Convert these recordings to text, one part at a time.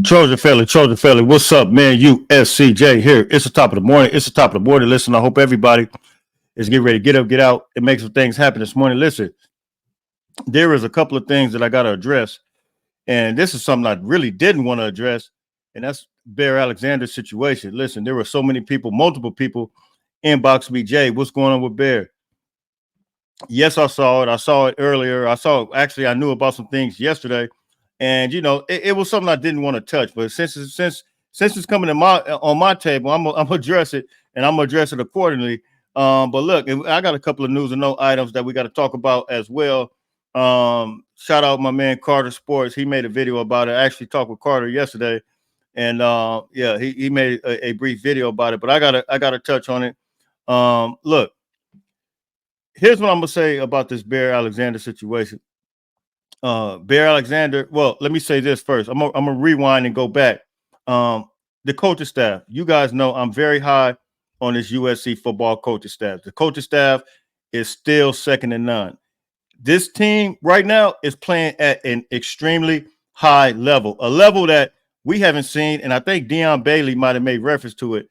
Trojan Felly, what's up, man? USCJ here. It's the top of the morning. Listen, I hope everybody is getting ready to get up, get out, and make some things happen this morning. Listen, there is a couple of things that I got to address, and this is something I really didn't want to address, and that's Bear Alexander's situation. Listen, there were so many people, multiple people inbox me, Jay, what's going on with Bear? Yes, I saw it. I saw it earlier. I knew about some things yesterday. And it was something I didn't want to touch, but since it's coming on my table, I'm gonna address it, and I'm gonna address it accordingly. But look, I got a couple of news and note items that we got to talk about as well. Shout out my man Carter Sports. He made a video about it. I actually talked with Carter yesterday, and he made a brief video about it. But I gotta touch on it. Look, here's what I'm gonna say about this Bear Alexander situation. Bear Alexander. Well, let me say this first. I'm gonna rewind and go back. The coaching staff. You guys know I'm very high on this USC football coaching staff. The coaching staff is still second to none. This team right now is playing at an extremely high level, a level that we haven't seen, and I think Deion Bailey might have made reference to it.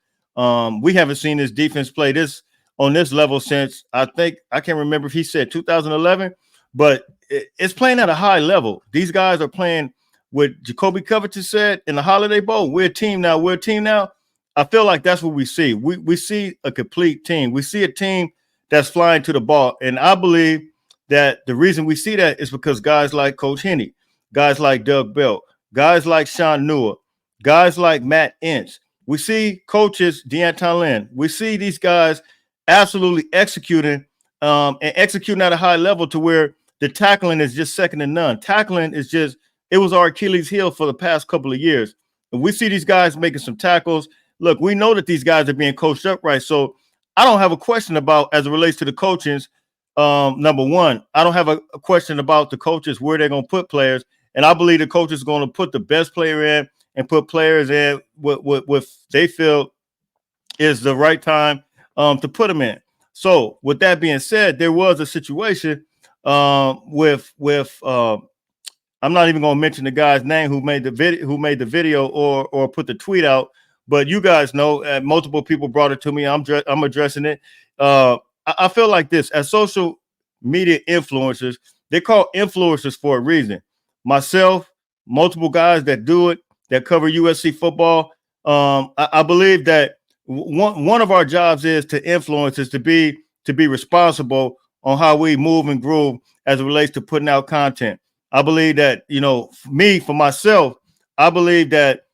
We haven't seen this defense play this on this level since I can't remember if he said 2011, but it's playing at a high level. These guys are playing what Jacoby Covington said in the Holiday Bowl. We're a team now. I feel like that's what we see. We see a complete team. We see a team that's flying to the ball. And I believe that the reason we see that is because guys like Coach Henney, guys like Doug Belt, guys like Sean Newell, guys like Matt Ince. We see coaches, Deanton Lynn. We see these guys absolutely executing and executing at a high level to where the tackling is just second to none. Tackling is it was our Achilles heel for the past couple of years. And we see these guys making some tackles. Look, we know that these guys are being coached up right. So I don't have a question about, as it relates to the coaches, number one, I don't have a question about the coaches, where they're going to put players. And I believe the coaches are going to put the best player in and put players in what they feel is the right time to put them in. So with that being said, there was a situation with I'm not even going to mention the guy's name who made the video or put the tweet out, but you guys know multiple people brought it to me. I'm addressing it. I feel like this, as social media influencers, they call influencers for a reason. Myself, multiple guys that do it, that cover USC football. I believe that one of our jobs is to influence, is to be responsible on how we move and groove as it relates to putting out content. I believe that, for myself, I believe that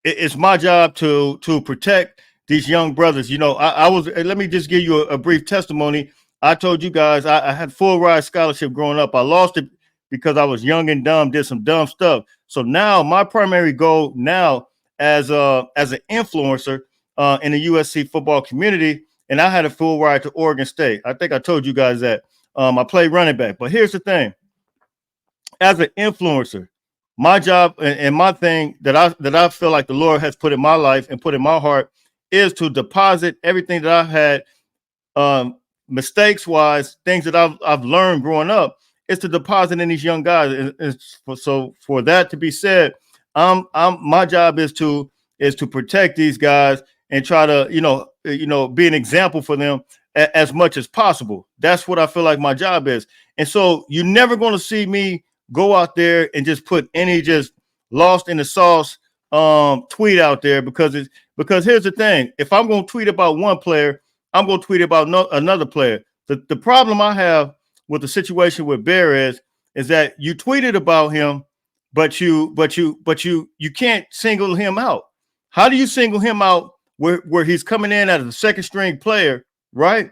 it's my job to protect these young brothers. Let me just give you a brief testimony. I told you guys I had full ride scholarship growing up. I lost it because I was young and dumb, did some dumb stuff. So now my primary goal now as an influencer in the USC football community, and I had a full ride to Oregon State. I think I told you guys that. I played running back. But here's the thing. As an influencer, my job and my thing that I feel like the Lord has put in my life and put in my heart is to deposit everything that I've had, mistakes-wise, things that I've learned growing up, is to deposit in these young guys. So for that to be said, my job is to protect these guys and try to be an example for them as much as possible. That's what I feel like my job is. And so you're never going to see me go out there and just put any just lost in the sauce tweet out there, because here's the thing. If I'm going to tweet about one player, I'm going to tweet about another player. The problem I have with the situation with Bear is that you tweeted about him, but you can't single him out. How do you single him out where he's coming in as a second string player, right?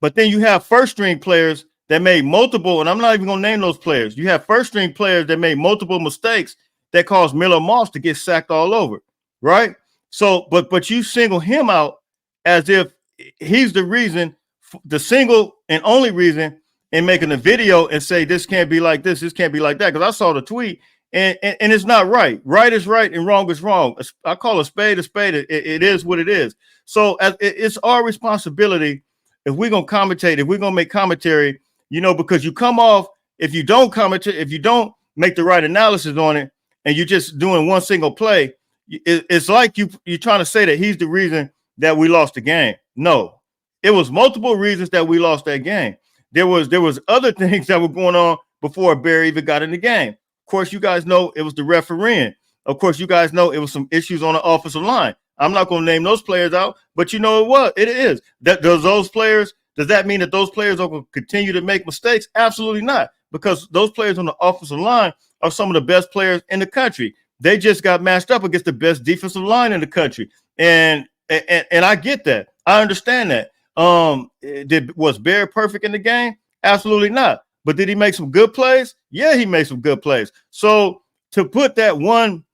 But then you have first string players that made multiple, and I'm not even going to name those players. You have first string players that made multiple mistakes that caused Miller Moss to get sacked all over, right? So, but you single him out as if he's the reason, the single and only reason, in making a video and say this can't be like this can't be like that. Because I saw the tweet and it's not right. Right is right and wrong is wrong. I call a spade a spade. It is what it is. So it's our responsibility, if we're gonna commentate, if we're gonna make commentary, because you come off, if you don't commentate, if you don't make the right analysis on it, and you're just doing one single play, it's like you're trying to say that he's the reason that we lost the game. No, it was multiple reasons that we lost that game. There was other things that were going on before Barry even got in the game. Of course, you guys know it was the refereeing. Of course, you guys know it was some issues on the offensive line. I'm not going to name those players out, but you know it is. Does that mean that those players are going to continue to make mistakes? Absolutely not, because those players on the offensive line are some of the best players in the country. They just got matched up against the best defensive line in the country. And I get that. I understand that. Was Barry perfect in the game? Absolutely not. But did he make some good plays? Yeah, he made some good plays. So to put that one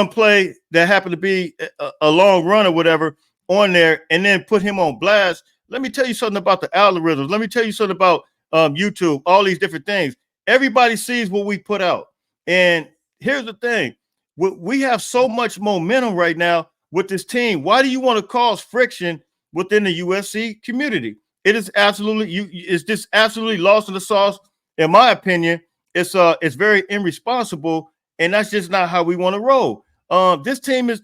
play that happened to be a long run or whatever on there and then put him on blast, let me tell you something about the algorithms. Let me tell you something about YouTube, all these different things. Everybody sees what we put out. And here's the thing. We have so much momentum right now with this team. Why do you want to cause friction within the USC community? It is absolutely it's just absolutely lost in the sauce. In my opinion, it's very irresponsible, and that's just not how we want to roll. This team is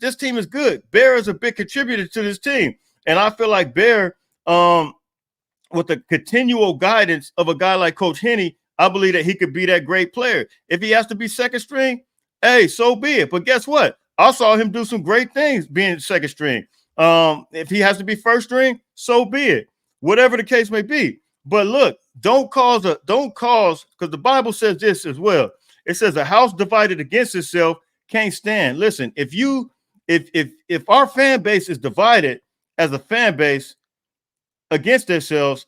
good. Bear is a big contributor to this team, and I feel like Bear, with the continual guidance of a guy like Coach Henne, I believe that he could be that great player. If he has to be second string, hey, so be it. But guess what? I saw him do some great things being second string. If he has to be first string, so be it. Whatever the case may be. But look, don't cause, because the Bible says this as well. It says a house divided against itself can't stand. Listen, if our fan base is divided as a fan base against themselves,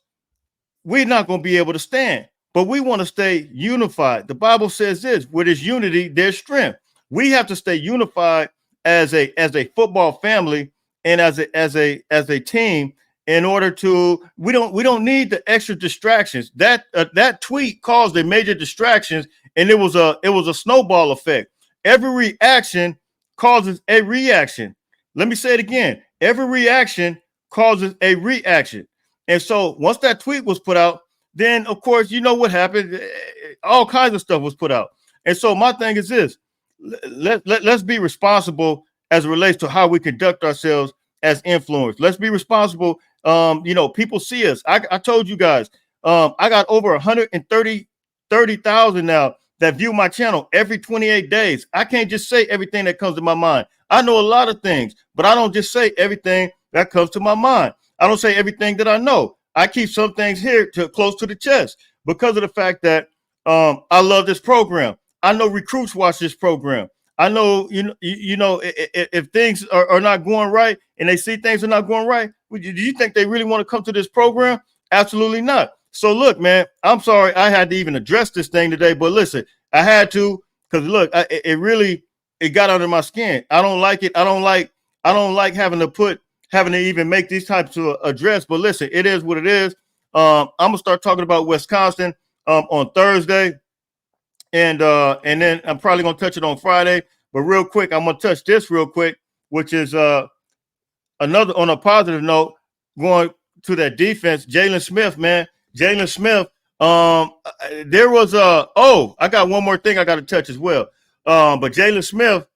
we're not going to be able to stand. But we want to stay unified. The Bible says this: where there's unity, there's strength. We have to stay unified as a football family and as a team. In order to, we don't need the extra distractions. That tweet caused a major distractions, and it was a snowball effect. Every reaction causes a reaction. Let me say it again. Every reaction causes a reaction. And so once that tweet was put out, then of course you know what happened. All kinds of stuff was put out. And so my thing is this: let's be responsible as it relates to how we conduct ourselves as influencers. Let's be responsible. People see us. I told you guys, I got over 130,000 now that view my channel every 28 days. I can't just say everything that comes to my mind. I know a lot of things, but I don't just say everything that comes to my mind. I don't say everything that I know. I keep some things here close to the chest because of the fact that I love this program. I know recruits watch this program. I know, if things are not going right and they see things are not going right, do you think they really want to come to this program? Absolutely not. So look, man, I'm sorry I had to even address this thing today, but listen, I had to, because look, it got under my skin. I don't like it. I don't like having to even make these types of address, but listen, it is what it is. I'm gonna start talking about Wisconsin on Thursday. And then I'm probably going to touch it on Friday. But real quick, I'm going to touch this real quick, which is another on a positive note, going to that defense. Jalen Smith, man. Jalen Smith. There was I got one more thing I got to touch as well. But Jalen Smith,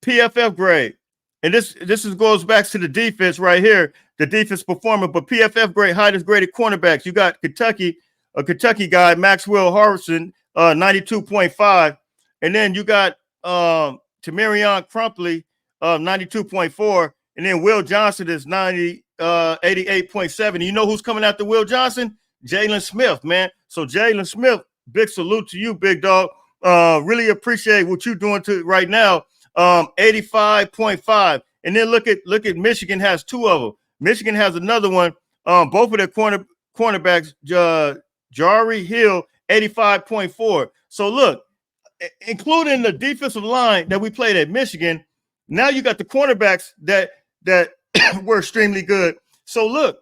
PFF grade. And this goes back to the defense right here, the defense performance. But PFF grade, highest graded cornerbacks. You got Kentucky, a Kentucky guy, Maxwell Harrison, 92.5, and then you got Tamarion Crumpley, 92.4, and then Will Johnson is 88.7. You know who's coming after Will Johnson? Jalen Smith, man. So Jalen Smith, big salute to you, big dog. Really appreciate what you're doing right now. 85.5, and then look at Michigan has two of them. Michigan has another one. Both of their cornerbacks, Jari Hill, 85.4. So look, including the defensive line that we played at Michigan, now you got the cornerbacks that were extremely good. So look,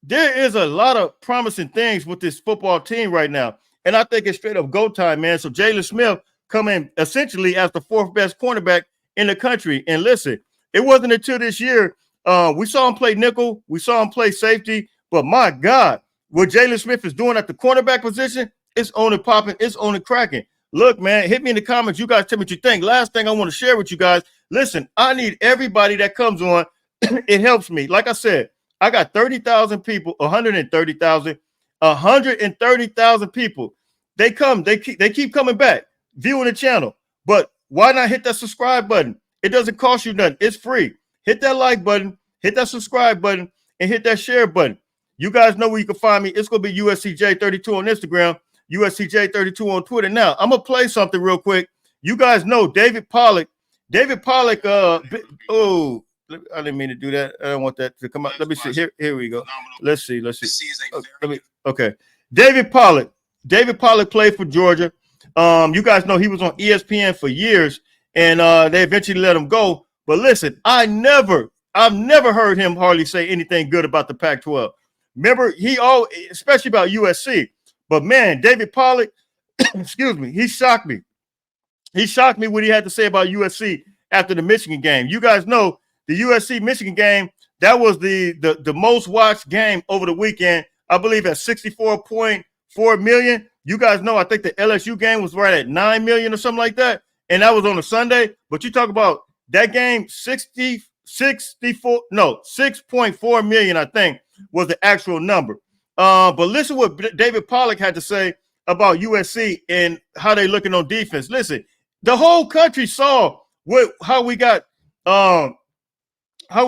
there is a lot of promising things with this football team right now, and I think it's straight up go time, man. So Jalen Smith coming essentially as the fourth best cornerback in the country. And listen, it wasn't until this year we saw him play nickel, we saw him play safety, but my God, what Jalen Smith is doing at the cornerback position, it's on and popping, it's on and cracking. Look, man, hit me in the comments. You guys tell me what you think. Last thing I want to share with you guys. Listen, I need everybody that comes on. It helps me. Like I said, I got 30,000 people, 130,000 people. They keep coming back, viewing the channel. But why not hit that subscribe button? It doesn't cost you nothing. It's free. Hit that like button, hit that subscribe button, and hit that share button. You guys know where you can find me. It's going to be USCJ32 on Instagram, USCJ32 on Twitter. Now, I'm going to play something real quick. You guys know David Pollack. Oh, I didn't mean to do that. I don't want that to come out. Let me see. Here we go. Let's see. Okay. David Pollack played for Georgia. You guys know he was on ESPN for years, and they eventually let him go. But listen, I've never heard him hardly say anything good about the Pac-12. Remember, especially about USC. But man, David Pollack, excuse me, he shocked me. He shocked me what he had to say about USC after the Michigan game. You guys know the USC-Michigan game, that was the most watched game over the weekend, I believe at 64.4 million. You guys know, I think the LSU game was right at 9 million or something like that. And that was on a Sunday. But you talk about that game, 6.4 million, I think, was the actual number. But listen what David Pollack had to say about USC and how they looking on defense. Listen, the whole country saw how we got job. I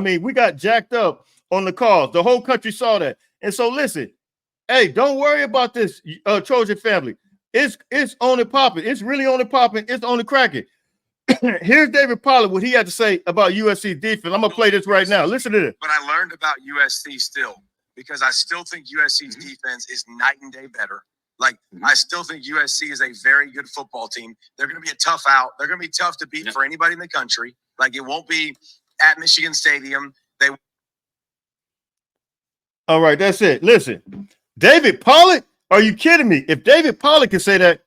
mean, we got jacked up on the calls. The whole country saw that. And so listen, hey, don't worry about this, Trojan family. It's on and popping. It's really on and popping. It's on and cracking. Here's David Pollack, what he had to say about USC defense. I'm going to play this right now. Listen to this. But I learned about USC still, because I still think USC's defense is night and day better. Like, I still think USC is a very good football team. They're going to be a tough out. They're going to be tough to beat for anybody in the country. Like, it won't be at Michigan Stadium. All right, that's it. Listen, David Pollack, are you kidding me? If David Pollack can say that,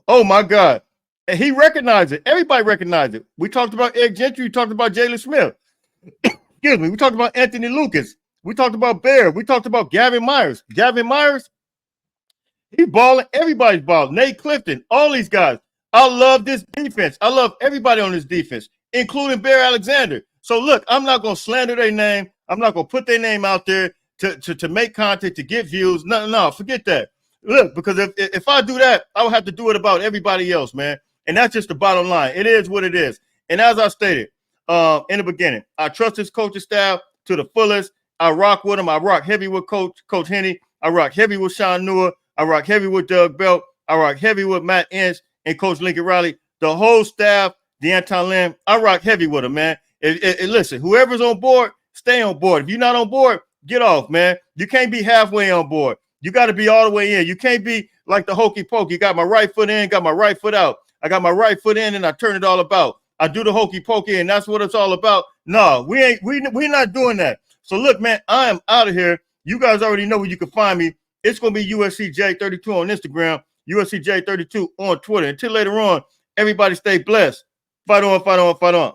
oh, my God. And he recognized it. Everybody recognized it. We talked about Eric Gentry. We talked about Jalen Smith. Excuse me. We talked about Anthony Lucas. We talked about Bear. We talked about Gavin Myers. Gavin Myers, he's balling. Everybody's balling. Nate Clifton, all these guys. I love this defense. I love everybody on this defense, including Bear Alexander. So, look, I'm not going to slander their name. I'm not going to put their name out there to make content, to get views. No, forget that. Look, because if I do that, I would have to do it about everybody else, man. And that's just the bottom line. It is what it is. And as I stated in the beginning, I trust this coaching staff to the fullest. I rock with him. I rock heavy with Coach Henne. I rock heavy with Sean Nua. I rock heavy with Doug Belt. I rock heavy with Matt Inch and Coach Lincoln Riley. The whole staff, D'Anton Lim, I rock heavy with them, man. Listen, whoever's on board, stay on board. If you're not on board, get off, man. You can't be halfway on board. You got to be all the way in. You can't be like the hokey pokey. Got my right foot in, got my right foot out. I got my right foot in and I turn it all about. I do the hokey pokey and that's what it's all about. No, we're not doing that. So look, man, I am out of here. You guys already know where you can find me. It's going to be USCJ32 on Instagram, USCJ32 on Twitter. Until later on, everybody stay blessed. Fight on, fight on, fight on.